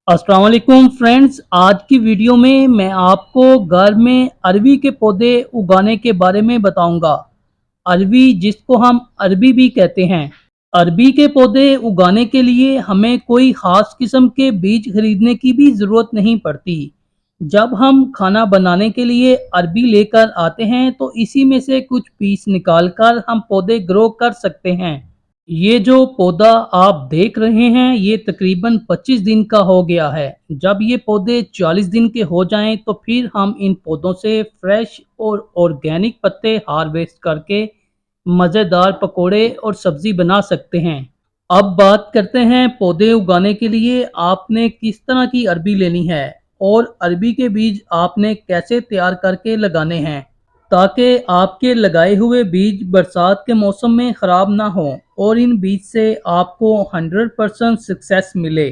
अस्सलाम वालेकुम फ्रेंड्स। आज की वीडियो में मैं आपको घर में अरवी के पौधे उगाने के बारे में बताऊंगा। अरवी जिसको हम अरबी भी कहते हैं। अरबी के पौधे उगाने के लिए हमें कोई ख़ास किस्म के बीज खरीदने की भी ज़रूरत नहीं पड़ती। जब हम खाना बनाने के लिए अरबी लेकर आते हैं तो इसी में से कुछ पीस निकालकर हम पौधे ग्रो कर सकते हैं। ये जो पौधा आप देख रहे हैं ये तकरीबन 25 दिन का हो गया है। जब ये पौधे 40 दिन के हो जाएं तो फिर हम इन पौधों से फ्रेश और ऑर्गेनिक पत्ते हार्वेस्ट करके मज़ेदार पकोड़े और सब्ज़ी बना सकते हैं। अब बात करते हैं पौधे उगाने के लिए आपने किस तरह की अरबी लेनी है और अरबी के बीज आपने कैसे तैयार करके लगाने हैं, ताकि आपके लगाए हुए बीज बरसात के मौसम में ख़राब ना हो और इन बीज से आपको 100% सक्सेस मिले।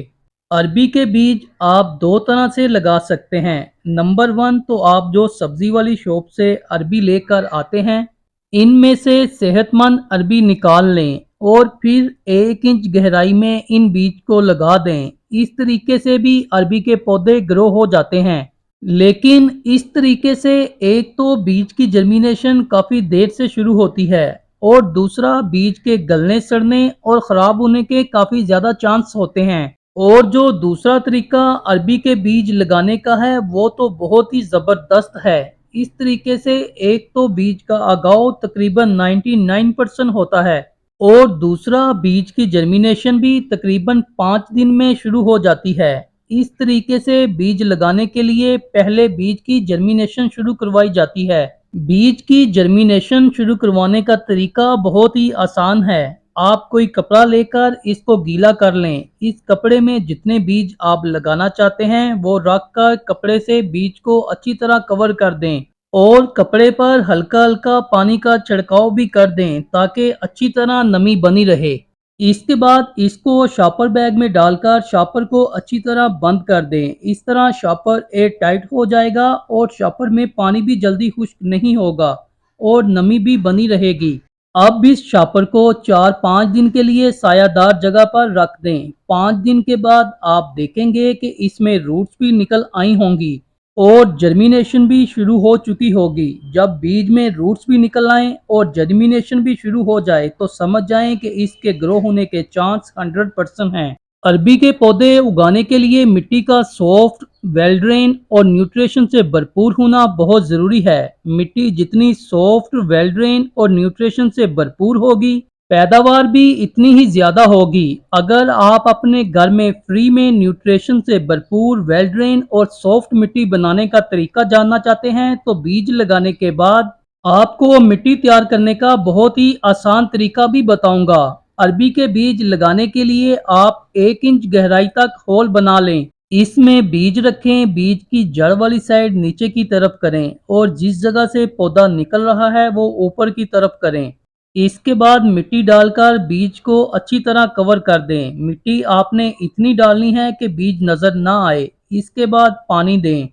अरबी के बीज आप दो तरह से लगा सकते हैं। नंबर वन, तो आप जो सब्ज़ी वाली शॉप से अरबी लेकर आते हैं, इनमें से सेहतमंद अरबी निकाल लें और फिर 1 इंच गहराई में इन बीज को लगा दें। इस तरीके से भी अरबी के पौधे ग्रो हो जाते हैं। लेकिन इस तरीके से एक तो बीज की जर्मिनेशन काफ़ी देर से शुरू होती है और दूसरा बीज के गलने सड़ने और ख़राब होने के काफ़ी ज़्यादा चांस होते हैं। और जो दूसरा तरीका अरबी के बीज लगाने का है वो तो बहुत ही ज़बरदस्त है। इस तरीके से एक तो बीज का आगाव तकरीबन 99% होता है और दूसरा बीज की जर्मिनेशन भी तकरीबन 5 दिन में शुरू हो जाती है। इस तरीके से बीज लगाने के लिए पहले बीज की जर्मिनेशन शुरू करवाई जाती है। बीज की जर्मिनेशन शुरू करवाने का तरीका बहुत ही आसान है। आप कोई कपड़ा लेकर इसको गीला कर लें। इस कपड़े में जितने बीज आप लगाना चाहते हैं वो रख कर कपड़े से बीज को अच्छी तरह कवर कर दें और कपड़े पर हल्का हल्का पानी का छिड़काव भी कर दें ताकि अच्छी तरह नमी बनी रहे। इसके बाद इसको शॉपर बैग में डालकर शॉपर को अच्छी तरह बंद कर दें। इस तरह शॉपर एयर टाइट हो जाएगा और शॉपर में पानी भी जल्दी खुश्क नहीं होगा और नमी भी बनी रहेगी। अब इस शॉपर को 4-5 दिन के लिए सायादार जगह पर रख दें। 5 दिन के बाद आप देखेंगे कि इसमें रूट्स भी निकल आई होंगी और जर्मिनेशन भी शुरू हो चुकी होगी। जब बीज में रूट्स भी निकल आएँ और जर्मिनेशन भी शुरू हो जाए तो समझ जाएं कि इसके ग्रो होने के चांस 100% हैं। अरबी के पौधे उगाने के लिए मिट्टी का सॉफ्ट, वेल ड्रेन और न्यूट्रिशन से भरपूर होना बहुत ज़रूरी है। मिट्टी जितनी सॉफ्ट, वेल ड्रेन और न्यूट्रिशन से भरपूर होगी, पैदावार भी इतनी ही ज़्यादा होगी। अगर आप अपने घर में फ्री में न्यूट्रिशन से भरपूर, वेल ड्रेन और सॉफ्ट मिट्टी बनाने का तरीका जानना चाहते हैं तो बीज लगाने के बाद आपको मिट्टी तैयार करने का बहुत ही आसान तरीका भी बताऊंगा। अरबी के बीज लगाने के लिए आप 1 इंच गहराई तक होल बना लें। इसमें बीज रखें। बीज की जड़ वाली साइड नीचे की तरफ करें और जिस जगह से पौधा निकल रहा है वो ऊपर की तरफ करें। इसके बाद मिट्टी डालकर बीज को अच्छी तरह कवर कर दें। मिट्टी आपने इतनी डालनी है कि बीज नज़र ना आए। इसके बाद पानी दें।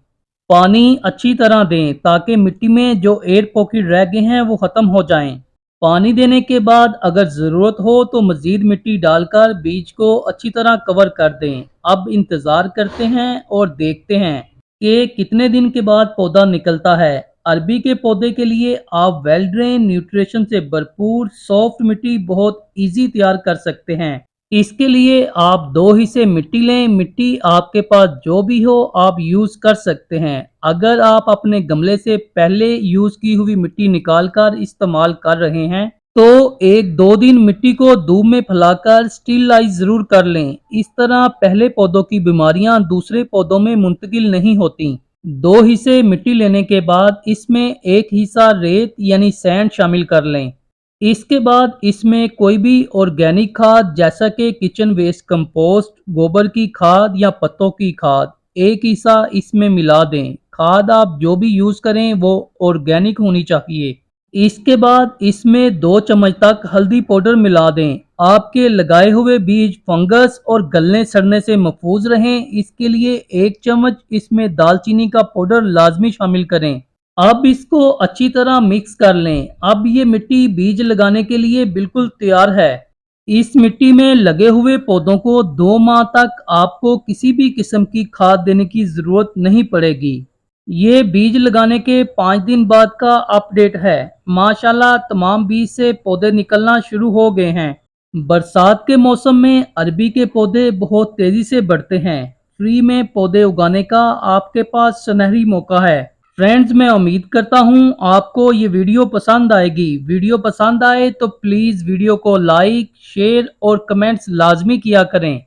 पानी अच्छी तरह दें ताकि मिट्टी में जो एयर पॉकेट रह गए हैं वो ख़त्म हो जाएं। पानी देने के बाद अगर ज़रूरत हो तो मज़ीद मिट्टी डालकर बीज को अच्छी तरह कवर कर दें। अब इंतज़ार करते हैं और देखते हैं कि कितने दिन के बाद पौधा निकलता है। अरबी के पौधे के लिए आप वेल ड्रेन, न्यूट्रिशन से भरपूर सॉफ्ट मिट्टी बहुत इजी तैयार कर सकते हैं। इसके लिए आप 2 हिस्से मिट्टी लें। मिट्टी आपके पास जो भी हो आप यूज़ कर सकते हैं। अगर आप अपने गमले से पहले यूज़ की हुई मिट्टी निकाल कर इस्तेमाल कर रहे हैं तो 1-2 दिन मिट्टी को धूप में फैलाकर स्टीलाइज ज़रूर कर लें। इस तरह पहले पौधों की बीमारियां दूसरे पौधों में मुंतकिल नहीं होती। 2 हिस्से मिट्टी लेने के बाद इसमें 1 हिस्सा रेत यानी सैंड शामिल कर लें। इसके बाद इसमें कोई भी ऑर्गेनिक खाद जैसा कि किचन वेस्ट कंपोस्ट, गोबर की खाद या पत्तों की खाद 1 हिस्सा इसमें मिला दें। खाद आप जो भी यूज़ करें वो ऑर्गेनिक होनी चाहिए। इसके बाद इसमें 2 चम्मच तक हल्दी पाउडर मिला दें। आपके लगाए हुए बीज फंगस और गलने सड़ने से महफूज रहें, इसके लिए 1 चम्मच इसमें दालचीनी का पाउडर लाजमी शामिल करें। अब इसको अच्छी तरह मिक्स कर लें। अब ये मिट्टी बीज लगाने के लिए बिल्कुल तैयार है। इस मिट्टी में लगे हुए पौधों को 2 माह तक आपको किसी भी किस्म की खाद देने की ज़रूरत नहीं पड़ेगी। ये बीज लगाने के 5 दिन बाद का अपडेट है। माशाल्लाह तमाम बीज से पौधे निकलना शुरू हो गए हैं। बरसात के मौसम में अरबी के पौधे बहुत तेजी से बढ़ते हैं। फ्री में पौधे उगाने का आपके पास सुनहरी मौका है। फ्रेंड्स, मैं उम्मीद करता हूँ आपको ये वीडियो पसंद आएगी। वीडियो पसंद आए तो प्लीज़ वीडियो को लाइक, शेयर और कमेंट्स लाजमी किया करें।